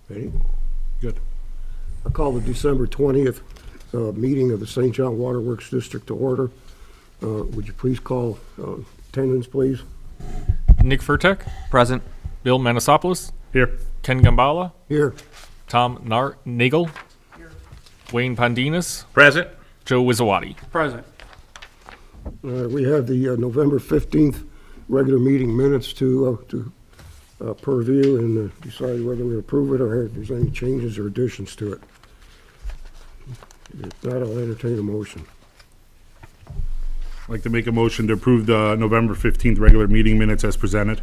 Ready? Good. I call the December 20th meeting of the St. John Waterworks District to order. Would you please call attendance, please? Nick Furtek, Present. Bill Manasopoulos, Here. Ken Gambala, Here. Tom Nagel, Wayne Pondinas, Present. Joe Wizawati. Present. We have the November 15th regular meeting minutes to purview and decide whether we approve it or if there's any changes or additions to it. If not, I'll entertain a motion. I'd like to make a motion to approve the November 15th regular meeting minutes as presented.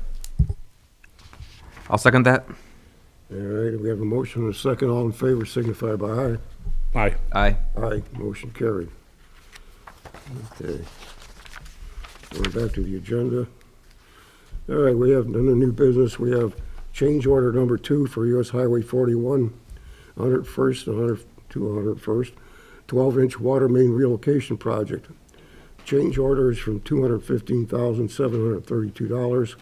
I'll second that. All right, we have a motion and a second. All in favor signify by aye. Aye. Aye. Aye, motion carried. Okay. Going back to the agenda. All right, we have under new business, we have change order number 2 for US Highway 41, 101st to 101st, 12-inch water main relocation project. Change order is from $215,732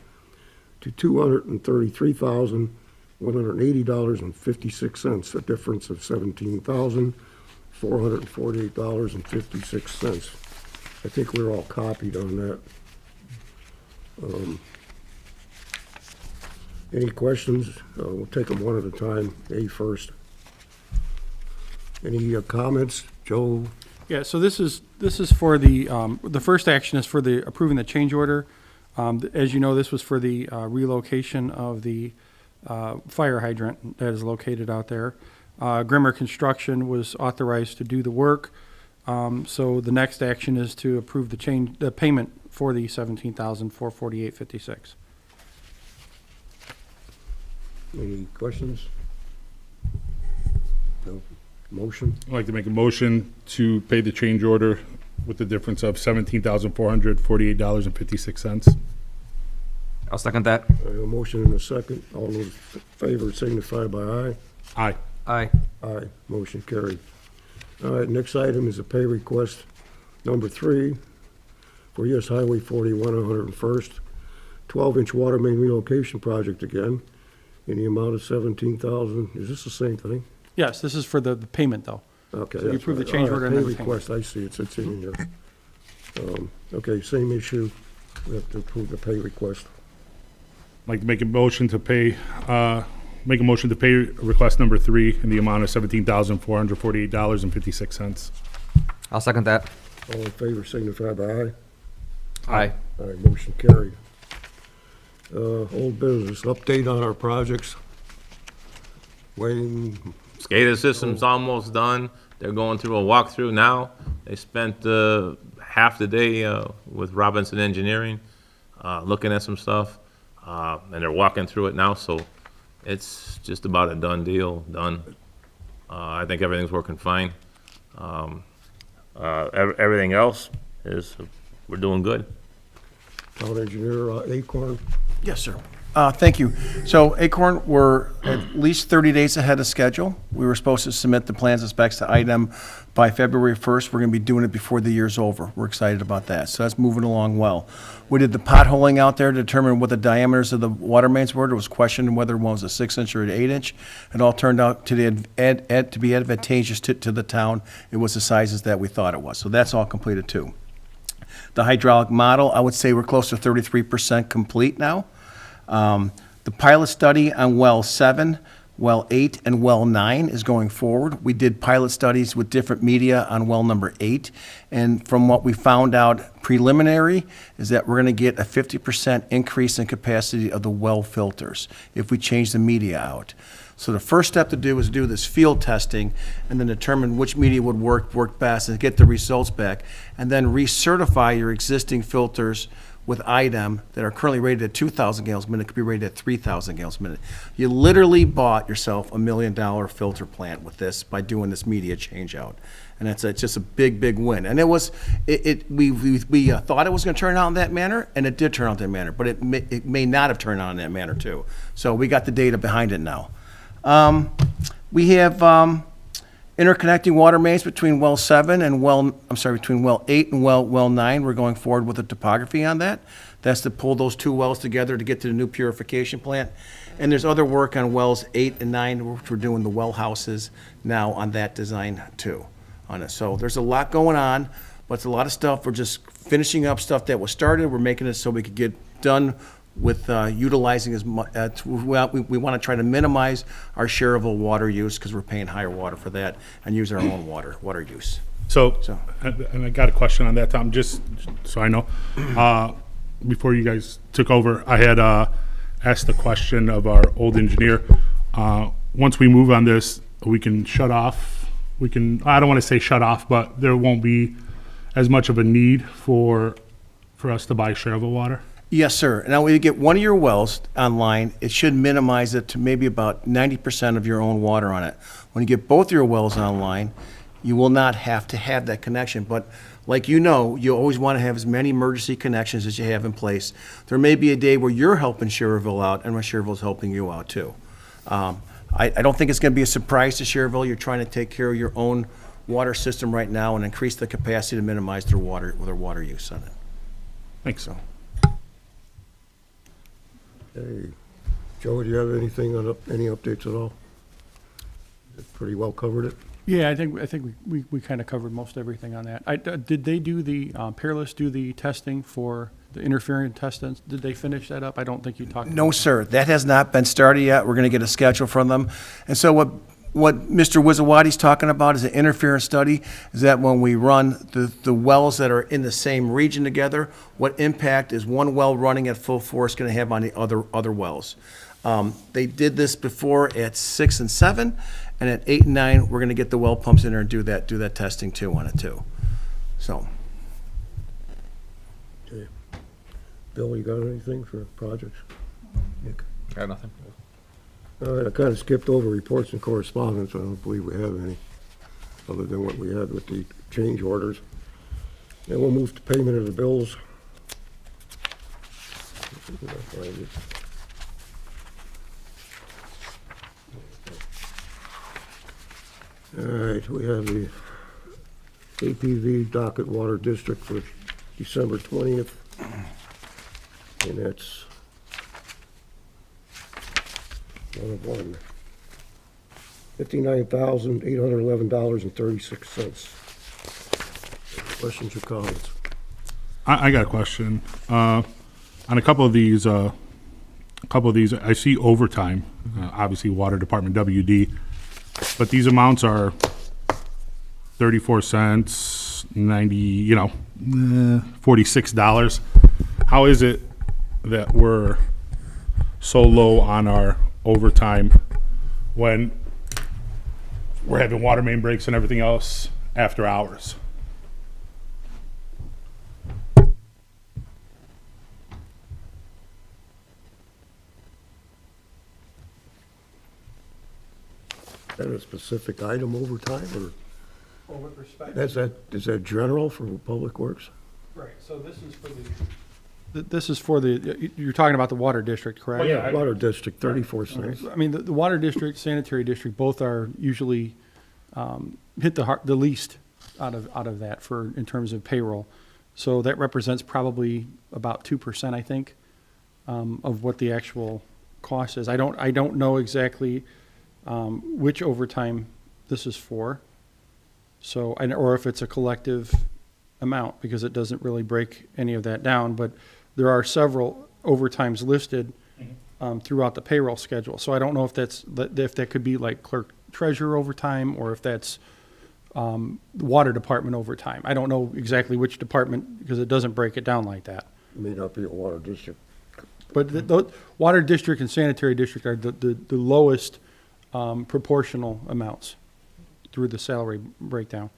to $233,180.56, a difference of $17,448.56. I think we're all copied on that. Any questions? We'll take them one at a time. A first. Any comments? Joe? Yeah, so this is for the first action is for the approving the change order. As you know, this was for the relocation of the fire hydrant that is located out there. Grimmer Construction was authorized to do the work. So the next action is to approve the payment for the $17,448.56. Any questions? No. Motion? I'd like to make a motion to pay the change order with the difference of $17,448.56. I'll second that. I have a motion and a second. All those in favor signify by aye. Aye. Aye. Aye, motion carried. All right, next item is a pay request number 3 for US Highway 41, 101st, 12-inch water main relocation project again, in the amount of $17,000. Is this the same thing? Yes, this is for the payment, though. Okay. So you that's approve the right. change All order right, and pay then the payment. request, I see, it's in here. Okay, same issue. We have to approve the pay request. I'd like to make a motion to pay request number 3 in the amount of $17,448.56. I'll second that. All in favor signify by aye. Aye. Aye, motion carried. Old business, update on our projects. Wayne, SCADA system's almost done. They're going through a walkthrough now. They spent half the day with Robinson Engineering looking at some stuff, and they're walking through it now, so it's just about a done deal, done. I think everything's working fine. Everything else is, we're doing good. town engineer, Acorn. Yes, sir. Thank you. So Acorn, we're at least 30 days ahead of schedule. We were supposed to submit the plans and specs to IDEM by February 1st. We're going to be doing it before the year's over. We're excited about that. So that's moving along well. We did the potholing out there to determine what the diameters of the water mains were. There was question whether one was a 6-inch or an 8-inch. It all turned out to be advantageous to the town. It was the sizes that we thought it was. So that's all completed too. The hydraulic model, I would say we're close to 33% complete now. The pilot study on well 7, well 8, and well 9 is going forward. We did pilot studies with different media on well number 8, and from what we found out preliminary is that we're going to get a 50% increase in capacity of the well filters if we change the media out. So the first step to do is do this field testing and then determine which media would work best and get the results back, and then recertify your existing filters with IDEM that are currently rated at 2,000 gallons a minute could be rated at 3,000 gallons a minute. You literally bought yourself $1 million filter plant with this by doing this media change out. And it's just a big, big win. And we thought it was going to turn out in that manner, and it did turn out in that manner, but it may not have turned out in that manner too. So we got the data behind it now. We have interconnecting water mains between well 7 and between well 8 and well 9. We're going forward with the topography on that. That's to pull those two wells together to get to the new purification plant. And there's other work on wells 8 and 9, which we're doing the well houses now on that design too, on it. So there's a lot going on, but it's a lot of stuff. We're just finishing up stuff that was started. We're making it so we could get done with utilizing as much, we want to try to minimize our shareable water use because we're paying higher water for that and use our own water use. So, So- and I got a question on that, Tom, just so I know. Before you guys took over, I had asked the question of our old engineer. Once we move on this, we can shut off, I don't want to say shut off, but there won't be as much of a need for us to buy shareable water? Yes, sir. Now, when you get one of your wells online, it should minimize it to maybe about 90% of your own water on it. When you get both your wells online, you will not have to have that connection. But like you know, you always want to have as many emergency connections as you have in place. There may be a day where you're helping Sherrville out and when Sherrville's helping you out too. I don't think it's going to be a surprise to Sherrville. You're trying to take care of your own water system right now and increase the capacity to minimize their water use on it. Thanks. Hey, Joe, do you have anything on, any updates at all? Pretty well covered it? Yeah, I think we kind of covered most everything on that. Did they do Peerless do the testing for the interference testing? Did they finish that up? I don't think you talked about No, sir. That has not been started yet. We're going to get a schedule from them. And so what Mr. Wizawati's talking about is an interference study, is that when we run the wells that are in the same region together, what impact is one well running at full force going to have on the other wells? They did this before at 6 and 7, and at 8 and 9, we're going to get the well pumps in there and do that testing too on it too. So, Okay. Bill, you got anything for projects? Nick? Got nothing. All right, I kind of skipped over reports and correspondence. I don't believe we have any, other than what we had with the change orders. Then we'll move to payment of the bills. All right, we have the APV docket water district for December 20th. And that's one. $59,811.36. Questions or comments? I got a question. On a couple of these, I see overtime, obviously Water Department WD, but these amounts are 34 cents, 90, $46. How is it that we're so low on our overtime when we're having water main breaks and everything else after hours? Is that a specific item over time, or Well, with respect. is that general for Public Works? Right, so this is for the, you're talking about the water district, correct? yeah. Water District, 34 cents. I mean, the water district, sanitary district, both are usually hit the least out of that in terms of payroll. So that represents probably about 2%, I think, of what the actual cost is. I don't know exactly which overtime this is for. So, or if it's a collective amount, because it doesn't really break any of that down, but there are several overtimes listed throughout the payroll schedule. So I don't know if that could be like clerk treasurer overtime, or if that's the water department overtime. I don't know exactly which department, because it doesn't break it down like that. It may not be a Water District. But the water district and sanitary district are the lowest proportional amounts through the salary breakdown.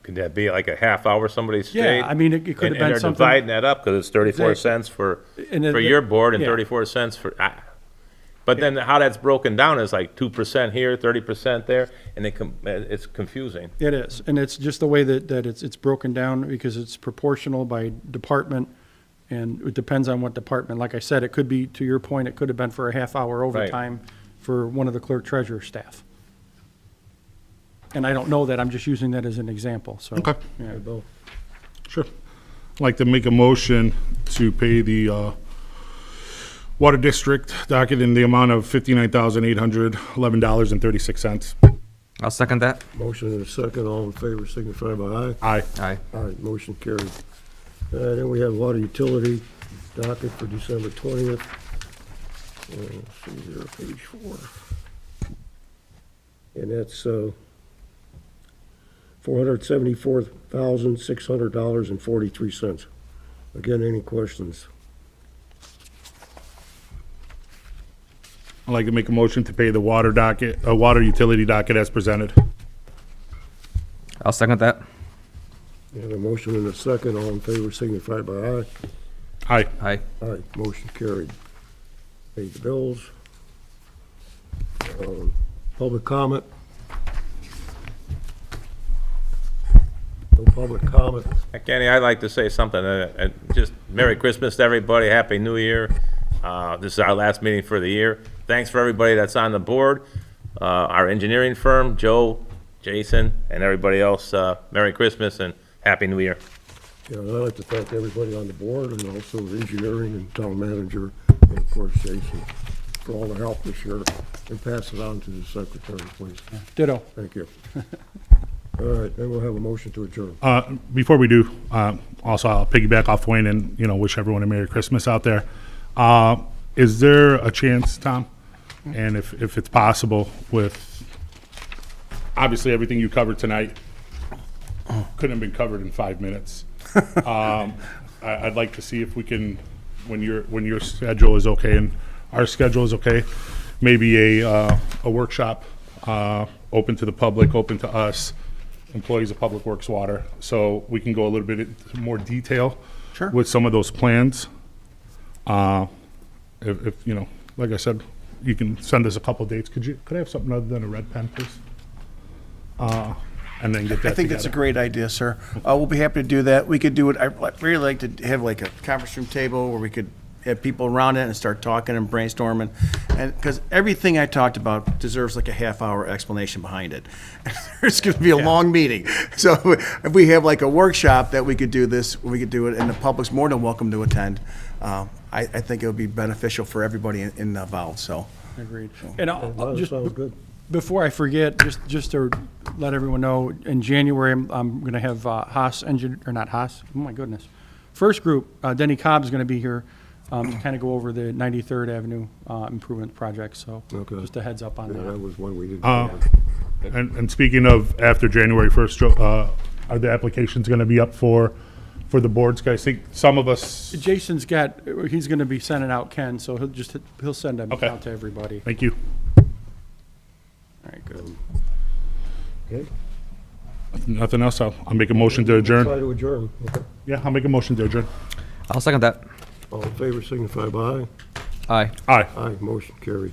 Could that be like a half hour somebody stayed? Yeah, I mean, it could have And been they're something. dividing that up, because it's 34 Exactly. cents for And it- your board and yeah. 34 cents for, but then how that's broken down is like 2% here, 30% there, and it's confusing. It is, and it's just the way that it's broken down, because it's proportional by department, and it depends on what department. Like I said, it could be, to your point, it could have been for a half-hour overtime for one of the clerk treasurer staff. And I don't know that, I'm just using that as an example, so. Okay. Yeah. Bill? Sure. I'd like to make a motion to pay the Water District docket in the amount of $59,811.36. I'll second that. Motion and a second, all in favor signify by aye. Aye. Aye. Aye, motion carried. Then we have water utility docket for December 20th. Let's see here, page 4. And that's $474,600.43. Again, any questions? I'd like to make a motion to pay the water utility docket as presented. I'll second that. We have a motion and a second, all in favor signify by aye. Aye. Aye. Aye, motion carried. Pay the bills. Public comment? No public comment. Kenny, I'd like to say something. Just Merry Christmas to everybody. Happy New Year. This is our last meeting for the year. Thanks for everybody that's on the board. Our engineering firm, Joe, Jason, and everybody else. Merry Christmas and Happy New Year. Yeah, and I'd like to thank everybody on the board and also the engineering and town manager and of course Jason for all the help this year and pass it on to the secretary, please. Ditto. Thank you. All right, then we'll have a motion to adjourn. Before we do, also I'll piggyback off Wayne and, wish everyone a Merry Christmas out there. Is there a chance, Tom, and if it's possible, with obviously everything you covered tonight couldn't have been covered in 5 minutes. I'd like to see if we can, when your schedule is okay and our schedule is okay, maybe a workshop open to the public, open to us, employees of Public Works Water, so we can go a little bit into more detail Sure. with some of those plans. If like I said, you can send us a couple dates. Could I have something other than a red pen, please? And then get that I think that's a together. great idea, sir. We'll be happy to do that. We could do it, I'd really like to have like a conference room table where we could have people around it and start talking and brainstorming. And, because everything I talked about deserves like a half-hour explanation behind it. It's going to be a long meeting. So if we have like a workshop that we could do this, we could do it, and the public's more than welcome to attend. I think it would be beneficial for everybody involved, so. Agreed. And I'll That just, sounds good. before I forget, just to let everyone know, in January, I'm going to have Haas Engine, or not Haas, oh my goodness. First group, Denny Cobb is going to be here to kind of go over the 93rd Avenue improvement project, so Okay. just a heads up on Yeah, that that. was one we didn't. Uh, cover. And speaking of after January 1st, Joe, are the applications going to be up for the boards, guys? I think some of us, Jason's he's going to be sending out Ken, so he'll send them Okay. out to everybody. thank you. All right, good. Okay. Nothing else, I'll make a motion to Try adjourn. to adjourn. Okay. Yeah, I'll make a motion to adjourn. I'll second that. All in favor signify by aye. Aye. Aye. Aye, motion carried.